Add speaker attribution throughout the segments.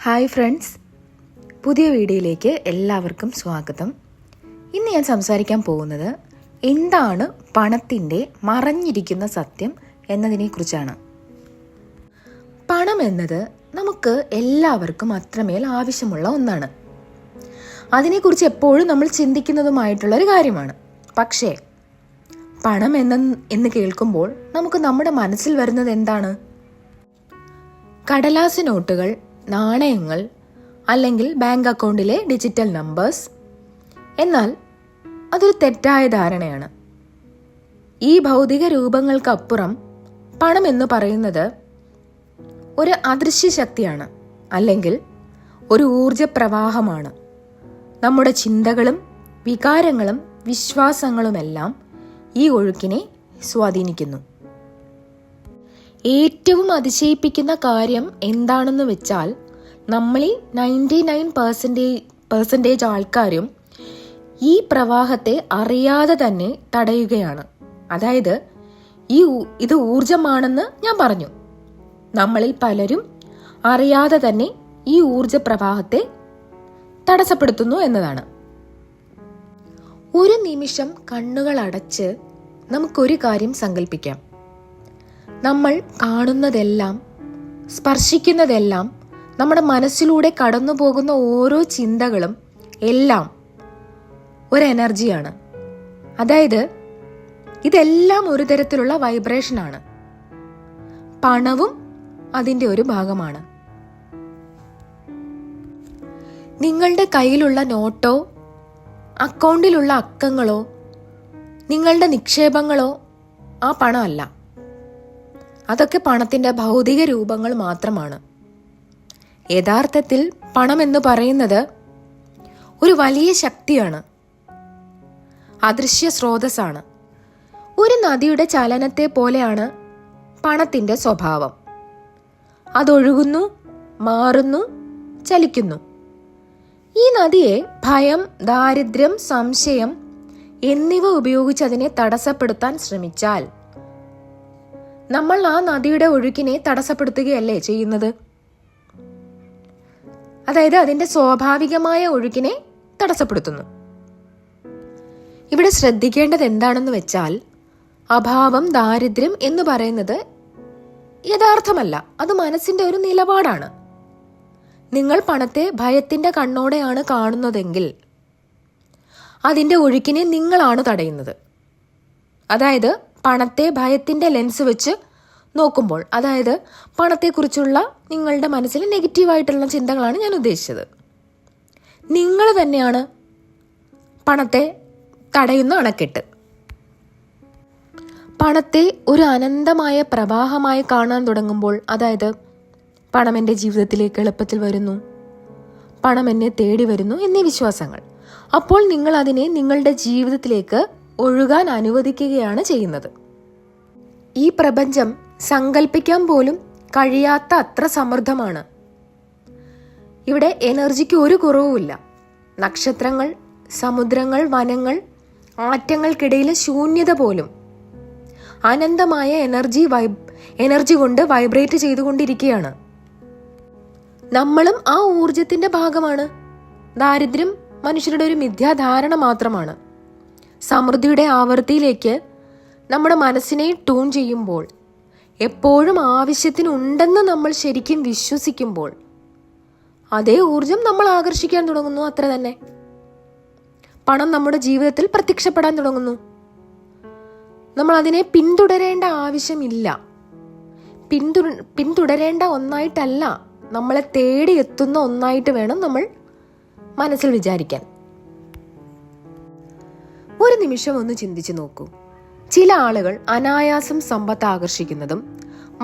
Speaker 1: Hi friends, പുതിയ വീഡിയോയിലേക്ക് എല്ലാവർക്കും സ്വാഗതം. ഇന്ന് ഞാൻ സംസാരിക്കാൻ പോകുന്നത് എന്താണ് പണത്തിൻ്റെ മറഞ്ഞിരിക്കുന്ന സത്യം എന്നതിനെക്കുറിച്ചാണ്. പണം എന്നത് നമുക്ക് എല്ലാവർക്കും അത്രമേൽ ആവശ്യമുള്ള ഒന്നാണ്. അതിനെക്കുറിച്ച് എപ്പോഴും നമ്മൾ ചിന്തിക്കുന്നതുമായിട്ടുള്ളൊരു കാര്യമാണ്. പക്ഷേ പണം എന്ന് കേൾക്കുമ്പോൾ നമുക്ക് നമ്മുടെ മനസ്സിൽ വരുന്നത് എന്താണ്? കടലാസ് നോട്ടുകൾ, നാണയങ്ങൾ, അല്ലെങ്കിൽ ബാങ്ക് അക്കൗണ്ടിലെ ഡിജിറ്റൽ നമ്പേഴ്സ്. എന്നാൽ അതൊരു തെറ്റായ ധാരണയാണ്. ഈ ഭൗതിക രൂപങ്ങൾക്കപ്പുറം പണം എന്ന് പറയുന്നത് ഒരു അദൃശ്യ ശക്തിയാണ്, അല്ലെങ്കിൽ ഒരു ഊർജപ്രവാഹമാണ്. നമ്മുടെ ചിന്തകളും വികാരങ്ങളും വിശ്വാസങ്ങളുമെല്ലാം ഈ ഒഴുക്കിനെ സ്വാധീനിക്കുന്നു. ഏറ്റവും അതിശയിപ്പിക്കുന്ന കാര്യം എന്താണെന്ന് വെച്ചാൽ, നമ്മളിൽ 99% ആൾക്കാരും ഈ പ്രവാഹത്തെ അറിയാതെ തന്നെ തടയുകയാണ്. അതായത് ഇത് ഊർജമാണെന്ന് ഞാൻ പറഞ്ഞു. നമ്മളിൽ പലരും അറിയാതെ തന്നെ ഈ ഊർജ പ്രവാഹത്തെ തടസ്സപ്പെടുത്തുന്നു എന്നതാണ്. ഒരു നിമിഷം കണ്ണുകൾ അടച്ച് നമുക്കൊരു കാര്യം സങ്കല്പിക്കാം. നമ്മൾ കാണുന്നതെല്ലാം, സ്പർശിക്കുന്നതെല്ലാം, നമ്മുടെ മനസ്സിലൂടെ കടന്നു പോകുന്ന ഓരോ ചിന്തകളും എല്ലാം ഒരു എനർജിയാണ്. അതായത് ഇതെല്ലാം ഒരു തരത്തിലുള്ള വൈബ്രേഷനാണ്. പണവും അതിൻ്റെ ഒരു ഭാഗമാണ്. നിങ്ങളുടെ കയ്യിലുള്ള നോട്ടോ, അക്കൗണ്ടിലുള്ള അക്കങ്ങളോ, നിങ്ങളുടെ നിക്ഷേപങ്ങളോ ആ പണമല്ല. അതൊക്കെ പണത്തിൻ്റെ ഭൗതിക രൂപങ്ങൾ മാത്രമാണ്. യഥാർത്ഥത്തിൽ പണം എന്ന് പറയുന്നത് ഒരു വലിയ ശക്തിയാണ്, അദൃശ്യ സ്രോതസ്സാണ്. ഒരു നദിയുടെ ചലനത്തെ പോലെയാണ് പണത്തിൻ്റെ സ്വഭാവം. അതൊഴുകുന്നു, മാറുന്നു, ചലിക്കുന്നു. ഈ നദിയെ ഭയം, ദാരിദ്ര്യം, സംശയം എന്നിവ ഉപയോഗിച്ച് അതിനെ തടസ്സപ്പെടുത്താൻ ശ്രമിച്ചാൽ നമ്മൾ ആ നദിയുടെ ഒഴുക്കിനെ തടസ്സപ്പെടുത്തുകയല്ലേ ചെയ്യുന്നത്? അതായത് അതിന്റെ സ്വാഭാവികമായ ഒഴുക്കിനെ തടസ്സപ്പെടുത്തുന്നു. ഇവിടെ ശ്രദ്ധിക്കേണ്ടത് എന്താണെന്ന് വെച്ചാൽ, അഭാവം, ദാരിദ്ര്യം എന്ന് പറയുന്നത് യഥാർത്ഥമല്ല. അത് മനസ്സിന്റെ ഒരു നിലപാടാണ്. നിങ്ങൾ പണത്തെ ഭയത്തിന്റെ കണ്ണോടെയാണ് കാണുന്നതെങ്കിൽ അതിന്റെ ഒഴുക്കിനെ നിങ്ങളാണ് തടയുന്നത്. അതായത് പണത്തെ ഭയത്തിന്റെ ലെൻസ് വെച്ച് നോക്കുമ്പോൾ, അതായത് പണത്തെക്കുറിച്ചുള്ള നിങ്ങളുടെ മനസ്സിൽ നെഗറ്റീവായിട്ടുള്ള ചിന്തകളാണ് ഞാൻ ഉദ്ദേശിച്ചത്. നിങ്ങൾ തന്നെയാണ് പണത്തെ തടയുന്ന അണക്കെട്ട്. പണത്തെ ഒരു അനന്തമായ പ്രവാഹമായി കാണാൻ തുടങ്ങുമ്പോൾ, അതായത് പണം എൻ്റെ ജീവിതത്തിലേക്ക് എളുപ്പത്തിൽ വരുന്നു, പണം എന്നെ തേടി വരുന്നു എന്നീ വിശ്വാസങ്ങൾ, അപ്പോൾ നിങ്ങൾ അതിനെ നിങ്ങളുടെ ജീവിതത്തിലേക്ക് ഒഴുകാൻ അനുവദിക്കുകയാണ് ചെയ്യുന്നത്. ഈ പ്രപഞ്ചം സങ്കല്പിക്കാൻ പോലും കഴിയാത്ത അത്ര സമൃദ്ധമാണ്. ഇവിടെ എനർജിക്ക് ഒരു കുറവുമില്ല. നക്ഷത്രങ്ങൾ, സമുദ്രങ്ങൾ, വനങ്ങൾ, ആറ്റങ്ങൾക്കിടയിലെ ശൂന്യത പോലും അനന്തമായ എനർജി കൊണ്ട് വൈബ്രേറ്റ് ചെയ്തുകൊണ്ടിരിക്കുകയാണ്. നമ്മളും ആ ഊർജത്തിന്റെ ഭാഗമാണ്. ദാരിദ്ര്യം മനുഷ്യരുടെ ഒരു മിഥ്യാധാരണ മാത്രമാണ്. സമൃദ്ധിയുടെ ആവൃത്തിയിലേക്ക് നമ്മുടെ മനസ്സിനെ ട്യൂൺ ചെയ്യുമ്പോൾ, എപ്പോഴും ആവശ്യത്തിനുണ്ടെന്ന് നമ്മൾ ശരിക്കും വിശ്വസിക്കുമ്പോൾ, അതേ ഊർജം നമ്മൾ ആകർഷിക്കാൻ തുടങ്ങുന്നു. അത്ര തന്നെ. പണം നമ്മുടെ ജീവിതത്തിൽ പ്രത്യക്ഷപ്പെടാൻ തുടങ്ങുന്നു. നമ്മൾ അതിനെ പിന്തുടരേണ്ട ആവശ്യമില്ല. പിന്തുടരേണ്ട ഒന്നായിട്ടല്ല, നമ്മളെ തേടി എത്തുന്ന ഒന്നായിട്ട് വേണം നമ്മൾ മനസ്സിൽ വിചാരിക്കാൻ. ഒരു നിമിഷം ഒന്ന് ചിന്തിച്ചു നോക്കൂ. ചില ആളുകൾ അനായാസം സമ്പത്ത് ആകർഷിക്കുന്നതും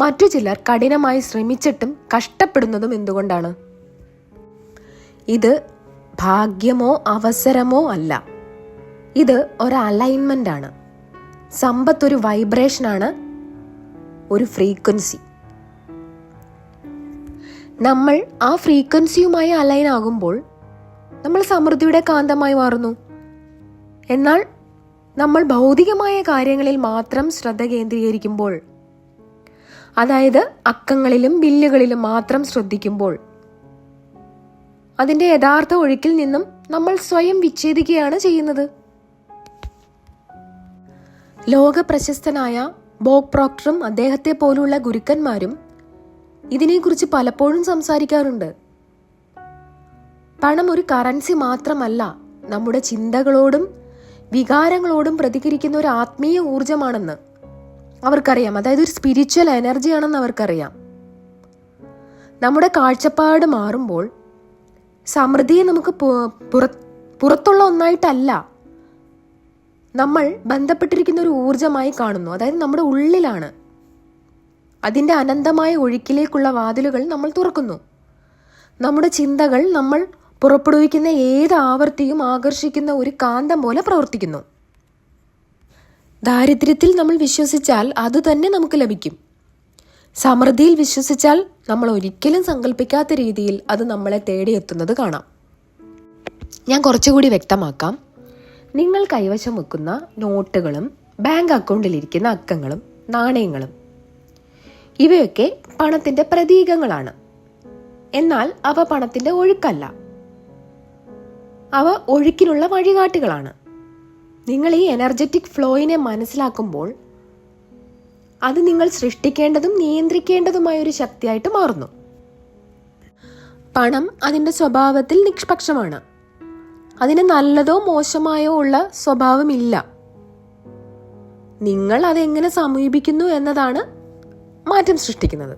Speaker 1: മറ്റു ചിലർ കഠിനമായി ശ്രമിച്ചിട്ടും കഷ്ടപ്പെടുന്നതും എന്തുകൊണ്ടാണ്? ഇത് ഭാഗ്യമോ അവസരമോ അല്ല. ഇത് ഒരു അലൈൻമെന്റ് ആണ്. സമ്പത്ത് ഒരു വൈബ്രേഷനാണ്, ഒരു ഫ്രീക്വൻസി. നമ്മൾ ആ ഫ്രീക്വൻസിയുമായി അലൈൻ ആകുമ്പോൾ നമ്മൾ സമൃദ്ധിയുടെ കാന്തമായി മാറുന്നു. എന്നാൽ നമ്മൾ ഭൗതികമായ കാര്യങ്ങളിൽ മാത്രം ശ്രദ്ധ കേന്ദ്രീകരിക്കുമ്പോൾ, അതായത് അക്കങ്ങളിലും ബില്ലുകളിലും മാത്രം ശ്രദ്ധിക്കുമ്പോൾ അതിൻ്റെ യഥാർത്ഥ ഒഴുക്കിൽ നിന്നും നമ്മൾ സ്വയം വിച്ഛേദിക്കുകയാണ് ചെയ്യുന്നത്. ലോക പ്രശസ്തനായ ബോബ് പ്രോക്ടറും അദ്ദേഹത്തെ പോലുള്ള ഗുരുക്കന്മാരും ഇതിനെക്കുറിച്ച് പലപ്പോഴും സംസാരിക്കാറുണ്ട്. പണം ഒരു കറൻസി മാത്രമല്ല, നമ്മുടെ ചിന്തകളോടും വികാരങ്ങളോടും പ്രതികരിക്കുന്ന ഒരു ആത്മീയ ഊർജമാണെന്ന് അവർക്കറിയാം. അതായത് ഒരു സ്പിരിച്വൽ എനർജിയാണെന്ന് അവർക്കറിയാം. നമ്മുടെ കാഴ്ചപ്പാട് മാറുമ്പോൾ സമൃദ്ധിയെ നമുക്ക് പുറത്തുള്ള ഒന്നായിട്ടല്ല നമ്മൾ ബന്ധപ്പെട്ടിരിക്കുന്ന ഒരു ഊർജമായി കാണുന്നു. അതായത് നമ്മുടെ ഉള്ളിലാണ്. അതിൻ്റെ അനന്തമായ ഒഴുക്കിലേക്കുള്ള വാതിലുകൾ നമ്മൾ തുറക്കുന്നു. നമ്മുടെ ചിന്തകൾ നമ്മൾ പുറപ്പെടുവിക്കുന്ന ഏത് ആവർത്തിയും ആകർഷിക്കുന്ന ഒരു കാന്തം പോലെ പ്രവർത്തിക്കുന്നു. ദാരിദ്ര്യത്തിൽ നമ്മൾ വിശ്വസിച്ചാൽ അത് തന്നെ നമുക്ക് ലഭിക്കും. സമൃദ്ധിയിൽ വിശ്വസിച്ചാൽ നമ്മൾ ഒരിക്കലും സങ്കല്പിക്കാത്ത രീതിയിൽ അത് നമ്മളെ തേടിയെത്തുന്നത് കാണാം. ഞാൻ കുറച്ചുകൂടി വ്യക്തമാക്കാം. നിങ്ങൾ കൈവശം വെക്കുന്ന നോട്ടുകളും ബാങ്ക് അക്കൗണ്ടിലിരിക്കുന്ന അക്കങ്ങളും നാണയങ്ങളും ഇവയൊക്കെ പണത്തിൻ്റെ പ്രതീകങ്ങളാണ്. എന്നാൽ അവ പണത്തിൻ്റെ ഒഴുക്കല്ല. അവ ഒഴുക്കിനുള്ള വഴികാട്ടികളാണ്. നിങ്ങൾ ഈ എനർജറ്റിക് ഫ്ലോയിനെ മനസ്സിലാക്കുമ്പോൾ അത് നിങ്ങൾ സൃഷ്ടിക്കേണ്ടതും നിയന്ത്രിക്കേണ്ടതുമായ ഒരു ശക്തിയായിട്ട് മാറുന്നു. പണം അതിൻ്റെ സ്വഭാവത്തിൽ നിഷ്പക്ഷമാണ്. അതിന് നല്ലതോ മോശമായോ ഉള്ള സ്വഭാവമില്ല. നിങ്ങൾ അതെങ്ങനെ സമീപിക്കുന്നു എന്നതാണ് മാറ്റം സൃഷ്ടിക്കുന്നത്.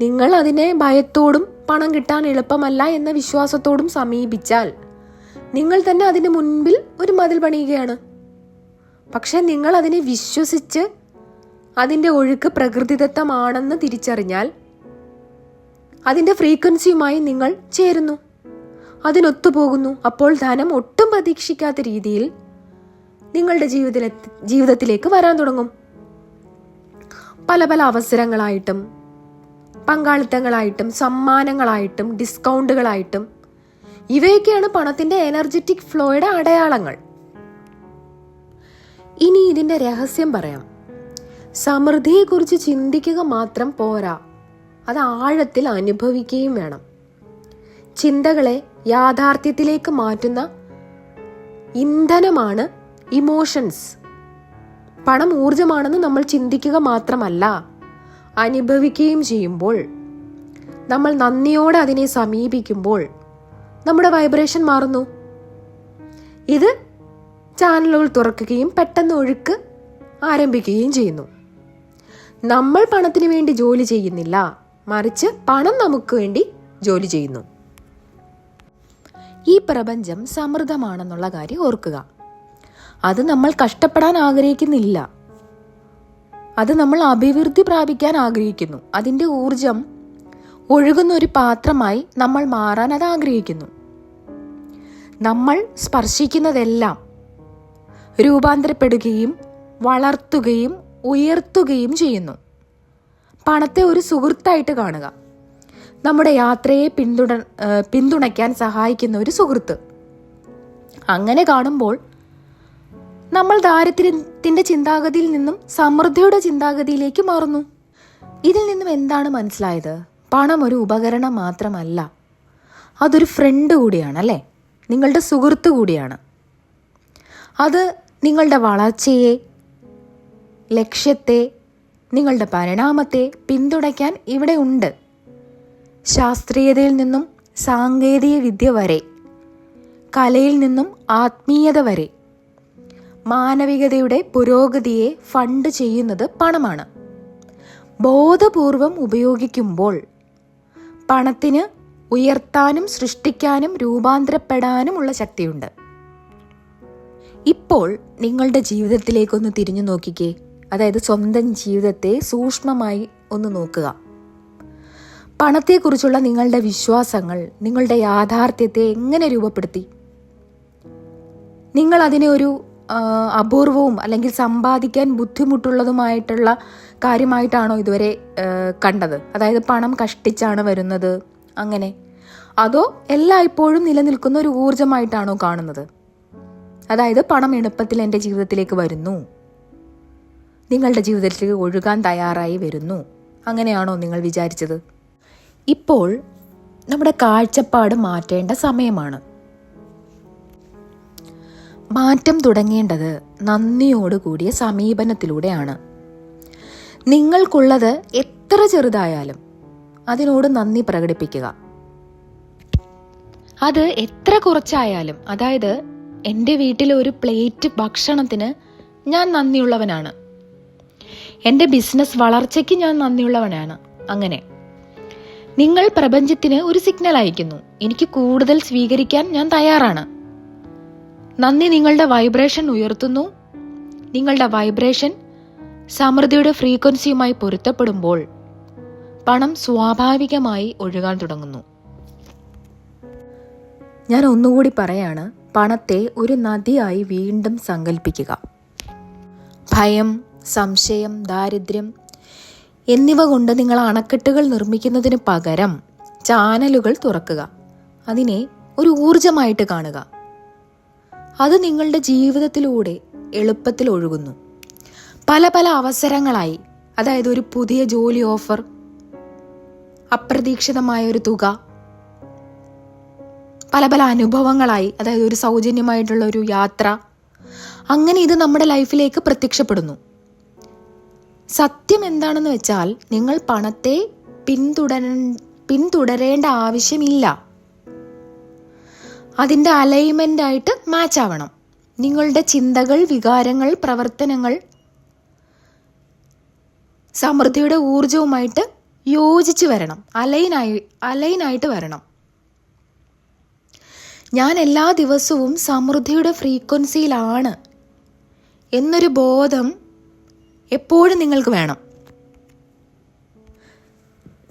Speaker 1: നിങ്ങൾ അതിനെ ഭയത്തോടും പണം കിട്ടാൻ എളുപ്പമല്ല എന്ന വിശ്വാസത്തോടും സമീപിച്ചാൽ നിങ്ങൾ തന്നെ അതിന് മുൻപിൽ ഒരു മതിൽ പണിയുകയാണ്. പക്ഷെ നിങ്ങൾ അതിനെ വിശ്വസിച്ച് അതിൻ്റെ ഒഴുക്ക് പ്രകൃതിദത്തമാണെന്ന് തിരിച്ചറിഞ്ഞാൽ അതിൻ്റെ ഫ്രീക്വൻസിയുമായി നിങ്ങൾ ചേരുന്നു, അതിനൊത്തുപോകുന്നു. അപ്പോൾ ധനം ഒട്ടും പ്രതീക്ഷിക്കാത്ത രീതിയിൽ നിങ്ങളുടെ ജീവിതത്തിലേക്ക് വരാൻ തുടങ്ങും. പല പല അവസരങ്ങളായിട്ടും പങ്കാളിത്തങ്ങളായിട്ടും സമ്മാനങ്ങളായിട്ടും ഡിസ്കൗണ്ടുകളായിട്ടും ഇവയൊക്കെയാണ് പണത്തിൻ്റെ എനർജറ്റിക് ഫ്ലോയുടെ അടയാളങ്ങൾ. ഇനി ഇതിൻ്റെ രഹസ്യം പറയാം. സമൃദ്ധിയെക്കുറിച്ച് ചിന്തിക്കുക മാത്രം പോരാ, അത് ആഴത്തിൽ അനുഭവിക്കുകയും വേണം. ചിന്തകളെ യാഥാർത്ഥ്യത്തിലേക്ക് മാറ്റുന്ന ഇന്ധനമാണ് ഇമോഷൻസ്. പണം ഊർജമാണെന്ന് നമ്മൾ ചിന്തിക്കുക മാത്രമല്ല, അനുഭവിക്കുകയും ചെയ്യുമ്പോൾ, നമ്മൾ നന്ദിയോടെ അതിനെ സമീപിക്കുമ്പോൾ നമ്മുടെ വൈബ്രേഷൻ മാറുന്നു. ഇത് ചാനലുകൾ തുറക്കുകയും പെട്ടെന്ന് ഒഴുക്ക് ആരംഭിക്കുകയും ചെയ്യുന്നു. നമ്മൾ പണത്തിന് വേണ്ടി ജോലി ചെയ്യുന്നില്ല, മറിച്ച് പണം നമുക്ക് വേണ്ടി ജോലി ചെയ്യുന്നു. ഈ പ്രപഞ്ചം സമൃദ്ധമാണെന്നുള്ള കാര്യം ഓർക്കുക. അത് നമ്മൾ കഷ്ടപ്പെടാൻ ആഗ്രഹിക്കുന്നില്ല, അത് നമ്മൾ അഭിവൃദ്ധി പ്രാപിക്കാൻ ആഗ്രഹിക്കുന്നു. അതിൻ്റെ ഊർജം ഒഴുകുന്ന ഒരു പാത്രമായി നമ്മൾ മാറാൻ അത് ആഗ്രഹിക്കുന്നു. നമ്മൾ സ്പർശിക്കുന്നതെല്ലാം രൂപാന്തരപ്പെടുകയും വളർത്തുകയും ഉയർത്തുകയും ചെയ്യുന്നു. പണത്തെ ഒരു സുഹൃത്തായിട്ട് കാണുക. നമ്മുടെ യാത്രയെ പിന്തുണയ്ക്കാൻ സഹായിക്കുന്ന ഒരു സുഹൃത്ത്. അങ്ങനെ കാണുമ്പോൾ നമ്മൾ ദാരിദ്ര്യത്തിൻ്റെ ചിന്താഗതിയിൽ നിന്നും സമൃദ്ധിയുടെ ചിന്താഗതിയിലേക്ക് മാറുന്നു. ഇതിൽ നിന്നും എന്താണ് മനസ്സിലായത്? പണം ഒരു ഉപകരണം മാത്രമല്ല, അതൊരു ഫ്രണ്ട് കൂടിയാണ്, അല്ലേ? നിങ്ങളുടെ സുഹൃത്ത് കൂടിയാണ്. അത് നിങ്ങളുടെ വളർച്ചയെ, ലക്ഷ്യത്തെ, നിങ്ങളുടെ പരിണാമത്തെ പിന്തുണയ്ക്കാൻ ഇവിടെ ഉണ്ട്. ശാസ്ത്രീയതയിൽ നിന്നും സാങ്കേതിക വിദ്യ വരെ, കലയിൽ നിന്നും ആത്മീയത വരെ, മാനവികതയുടെ പുരോഗതിയെ ഫണ്ട് ചെയ്യുന്നത് പണമാണ്. ബോധപൂർവം ഉപയോഗിക്കുമ്പോൾ പണത്തിന് ഉയർത്താനും സൃഷ്ടിക്കാനും രൂപാന്തരപ്പെടാനുമുള്ള ശക്തിയുണ്ട്. ഇപ്പോൾ നിങ്ങളുടെ ജീവിതത്തിലേക്കൊന്ന് തിരിഞ്ഞു നോക്കിക്കേ. അതായത് സ്വന്തം ജീവിതത്തെ സൂക്ഷ്മമായി ഒന്ന് നോക്കുക. പണത്തെക്കുറിച്ചുള്ള നിങ്ങളുടെ വിശ്വാസങ്ങൾ നിങ്ങളുടെ യാഥാർത്ഥ്യത്തെ എങ്ങനെ രൂപപ്പെടുത്തി? നിങ്ങൾ അതിനെ ഒരു അപൂർവവും അല്ലെങ്കിൽ സമ്പാദിക്കാൻ ബുദ്ധിമുട്ടുള്ളതുമായിട്ടുള്ള കാര്യമായിട്ടാണോ ഇതുവരെ കണ്ടത്? അതായത് പണം കഷ്ടിച്ചാണ് വരുന്നത് അങ്ങനെ, അതോ എല്ലായ്പ്പോഴും നിലനിൽക്കുന്ന ഒരു ഊർജമായിട്ടാണോ കാണുന്നത്? അതായത് പണം എളുപ്പത്തിൽ എൻ്റെ ജീവിതത്തിലേക്ക് വരുന്നു, നിങ്ങളുടെ ജീവിതത്തിലേക്ക് ഒഴുകാൻ തയ്യാറായി വരുന്നു, അങ്ങനെയാണോ നിങ്ങൾ വിചാരിച്ചത്? ഇപ്പോൾ നമ്മുടെ കാഴ്ചപ്പാട് മാറ്റേണ്ട സമയമാണ്. മാറ്റം തുടങ്ങേണ്ടത് നന്ദിയോടുകൂടിയ സമീപനത്തിലൂടെയാണ്. നിങ്ങൾക്കുള്ളത് എത്ര ചെറുതായാലും അതിനോട് നന്ദി പ്രകടിപ്പിക്കുക. അത് എത്ര കുറച്ചായാലും, അതായത് എൻ്റെ വീട്ടിലെ ഒരു പ്ലേറ്റ് ഭക്ഷണത്തിന് ഞാൻ നന്ദിയുള്ളവനാണ്, എൻ്റെ ബിസിനസ് വളർച്ചയ്ക്ക് ഞാൻ നന്ദിയുള്ളവനാണ്. അങ്ങനെ നിങ്ങൾ പ്രപഞ്ചത്തിന് ഒരു സിഗ്നൽ അയക്കുന്നു, എനിക്ക് കൂടുതൽ സ്വീകരിക്കാൻ ഞാൻ തയ്യാറാണ്. നന്ദി നിങ്ങളുടെ വൈബ്രേഷൻ ഉയർത്തുന്നു. നിങ്ങളുടെ വൈബ്രേഷൻ സമൃദ്ധിയുടെ ഫ്രീക്വൻസിയുമായി പൊരുത്തപ്പെടുമ്പോൾ പണം സ്വാഭാവികമായി ഒഴുകാൻ തുടങ്ങുന്നു. ഞാൻ ഒന്നുകൂടി പറയാണ്, പണത്തെ ഒരു നദിയായി വീണ്ടും സങ്കല്പിക്കുക. ഭയം, സംശയം, ദാരിദ്ര്യം എന്നിവ കൊണ്ട് നിങ്ങൾ അണക്കെട്ടുകൾ നിർമ്മിക്കുന്നതിന് പകരം ചാനലുകൾ തുറക്കുക. അതിനെ ഒരു ഊർജമായിട്ട് കാണുക. അത് നിങ്ങളുടെ ജീവിതത്തിലൂടെ എളുപ്പത്തിൽ ഒഴുകുന്നു. പല പല അവസരങ്ങളായി, അതായത് ഒരു പുതിയ ജോലി ഓഫർ, അപ്രതീക്ഷിതമായ ഒരു തുക, പല പല അനുഭവങ്ങളായി, അതായത് ഒരു സൗജന്യമായിട്ടുള്ള ഒരു യാത്ര, അങ്ങനെ ഇത് നമ്മുടെ ലൈഫിലേക്ക് പ്രത്യക്ഷപ്പെടുന്നു. സത്യം എന്താണെന്ന് വെച്ചാൽ നിങ്ങൾ പണത്തെ പിന്തുടരേണ്ട ആവശ്യമില്ല. അതിൻ്റെ അലൈൻമെൻ്റ് ആയിട്ട് മാച്ച് ആവണം. നിങ്ങളുടെ ചിന്തകൾ, വികാരങ്ങൾ, പ്രവർത്തനങ്ങൾ സമൃദ്ധിയുടെ ഊർജവുമായിട്ട് യോജിച്ച് വരണം, അലൈനായിട്ട് വരണം. ഞാൻ എല്ലാ ദിവസവും സമൃദ്ധിയുടെ ഫ്രീക്വൻസിയിലാണ് എന്നൊരു ബോധം എപ്പോഴും നിങ്ങൾക്ക് വേണം.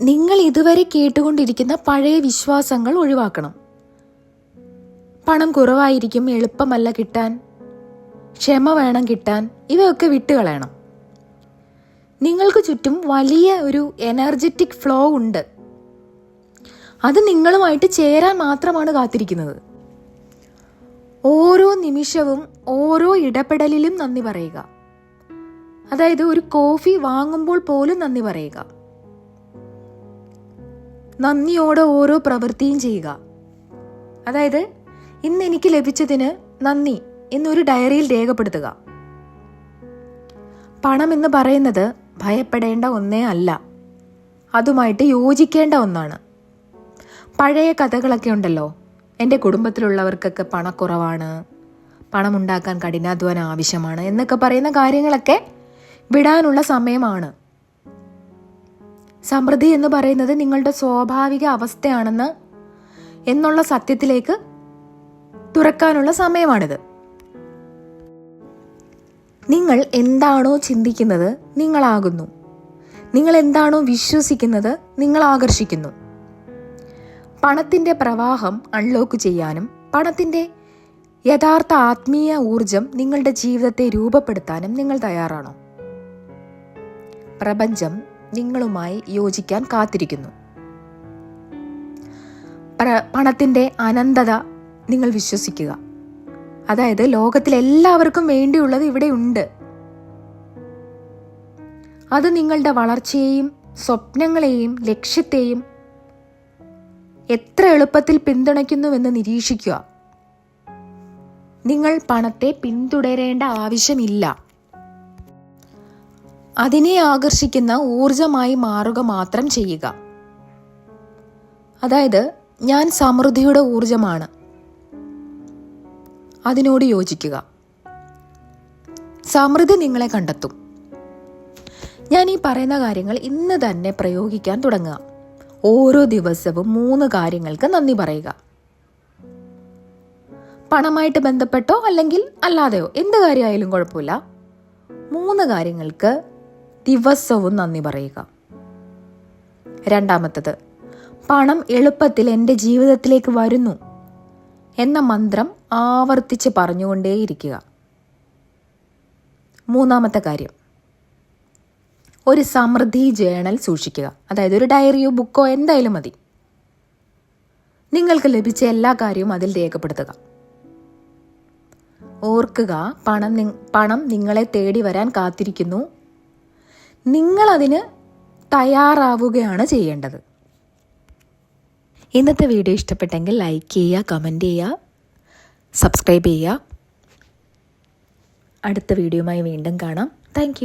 Speaker 1: നിങ്ങൾ ഇതുവരെ കേട്ടുകൊണ്ടിരിക്കുന്ന പഴയ വിശ്വാസങ്ങൾ ഒഴിവാക്കണം. പണം കുറവായിരിക്കും, എളുപ്പമല്ല കിട്ടാൻ, ക്ഷമ വേണം കിട്ടാൻ, ഇവയൊക്കെ വിട്ടുകളയണം. നിങ്ങൾക്ക് ചുറ്റും വലിയ ഒരു എനർജറ്റിക് ഫ്ലോ ഉണ്ട്. അത് നിങ്ങളുമായിട്ട് ചേരാൻ മാത്രമാണ് കാത്തിരിക്കുന്നത്. ഓരോ നിമിഷവും ഓരോ ഇടപെടലിലും നന്ദി പറയുക. അതായത് ഒരു കോഫി വാങ്ങുമ്പോൾ പോലും നന്ദി പറയുക. നന്ദിയോടെ ഓരോ പ്രവൃത്തിയും ചെയ്യുക. അതായത് ഇന്ന് എനിക്ക് ലഭിച്ചതിന് നന്ദി എന്നൊരു ഡയറിയിൽ രേഖപ്പെടുത്തുക. പണം എന്ന് പറയുന്നത് ഭയപ്പെടേണ്ട ഒന്നേ അല്ല, അതുമായിട്ട് യോജിക്കേണ്ട ഒന്നാണ്. പഴയ കഥകളൊക്കെ ഉണ്ടല്ലോ, എൻ്റെ കുടുംബത്തിലുള്ളവർക്കൊക്കെ പണക്കുറവാണ്, പണമുണ്ടാക്കാൻ കഠിനാധ്വാനം ആവശ്യമാണ് എന്നൊക്കെ പറയുന്ന കാര്യങ്ങളൊക്കെ വിടാനുള്ള സമയമാണ്. സമൃദ്ധി എന്ന് പറയുന്നത് നിങ്ങളുടെ സ്വാഭാവിക അവസ്ഥയാണെന്ന് എന്നുള്ള സത്യത്തിലേക്ക് തുറക്കാനുള്ള സമയമാണിത്. നിങ്ങൾ എന്താണോ ചിന്തിക്കുന്നത് നിങ്ങളാകുന്നു. നിങ്ങൾ എന്താണോ വിശ്വസിക്കുന്നത് നിങ്ങൾ ആകർഷിക്കുന്നു. പണത്തിൻ്റെ പ്രവാഹം അൺലോക്ക് ചെയ്യാനും പണത്തിൻ്റെ യഥാർത്ഥ ആത്മീയ ഊർജം നിങ്ങളുടെ ജീവിതത്തെ രൂപപ്പെടുത്താനും നിങ്ങൾ തയ്യാറാണോ? പ്രപഞ്ചം നിങ്ങളുമായി യോജിക്കാൻ കാത്തിരിക്കുന്നു. പണത്തിൻ്റെ അനന്തത നിങ്ങൾ വിശ്വസിക്കുക. അതായത് ലോകത്തിലെല്ലാവർക്കും വേണ്ടിയുള്ളത് ഇവിടെ ഉണ്ട്. അത് നിങ്ങളുടെ വളർച്ചയെയും സ്വപ്നങ്ങളെയും ലക്ഷ്യത്തെയും എത്ര എളുപ്പത്തിൽ പിന്തുണയ്ക്കുന്നുവെന്ന് നിരീക്ഷിക്കുക. നിങ്ങൾ പണത്തെ പിന്തുടരേണ്ട ആവശ്യമില്ല. അതിനെ ആകർഷിക്കുന്ന ഊർജമായി മാറുക മാത്രം ചെയ്യുക. അതായത് ഞാൻ സമൃദ്ധിയുടെ ഊർജമാണ്, അതിനോട് യോജിക്കുക. സമൃദ്ധി നിങ്ങളെ കണ്ടെത്തും. ഞാൻ ഈ പറയുന്ന കാര്യങ്ങൾ ഇന്ന് തന്നെ പ്രയോഗിക്കാൻ തുടങ്ങുക. ഓരോ ദിവസവും 3 കാര്യങ്ങൾക്ക് നന്ദി പറയുക. പണമായിട്ട് ബന്ധപ്പെട്ടോ അല്ലെങ്കിൽ അല്ലാതെയോ എന്ത് കാര്യമായാലും കുഴപ്പമില്ല. 3 കാര്യങ്ങൾക്ക് ദിവസവും നന്ദി പറയുക. രണ്ടാമത്തത്, പണം എളുപ്പത്തിൽ എൻ്റെ ജീവിതത്തിലേക്ക് വരുന്നു എന്ന മന്ത്രം ആവർത്തിച്ച് പറഞ്ഞുകൊണ്ടേയിരിക്കുക. 3-ാമത്തെ കാര്യം, ഒരു സമൃദ്ധി ജേണൽ സൂക്ഷിക്കുക. അതായത് ഒരു ഡയറിയോ ബുക്കോ എന്തായാലും മതി. നിങ്ങൾക്ക് ലഭിച്ച എല്ലാ കാര്യവും അതിൽ രേഖപ്പെടുത്തുക. ഓർക്കുക, പണം നിങ്ങളെ തേടി വരാൻ കാത്തിരിക്കുന്നു. നിങ്ങളതിന് തയ്യാറാവുകയാണ് ചെയ്യേണ്ടത്. ഇന്നത്തെ വീഡിയോ ഇഷ്ടപ്പെട്ടെങ്കിൽ ലൈക്ക് ചെയ്യുക, കമൻറ്റ് ചെയ്യുക, സബ്സ്ക്രൈബ് ചെയ്യുക. അടുത്ത വീഡിയോയുമായി വീണ്ടും കാണാം. താങ്ക്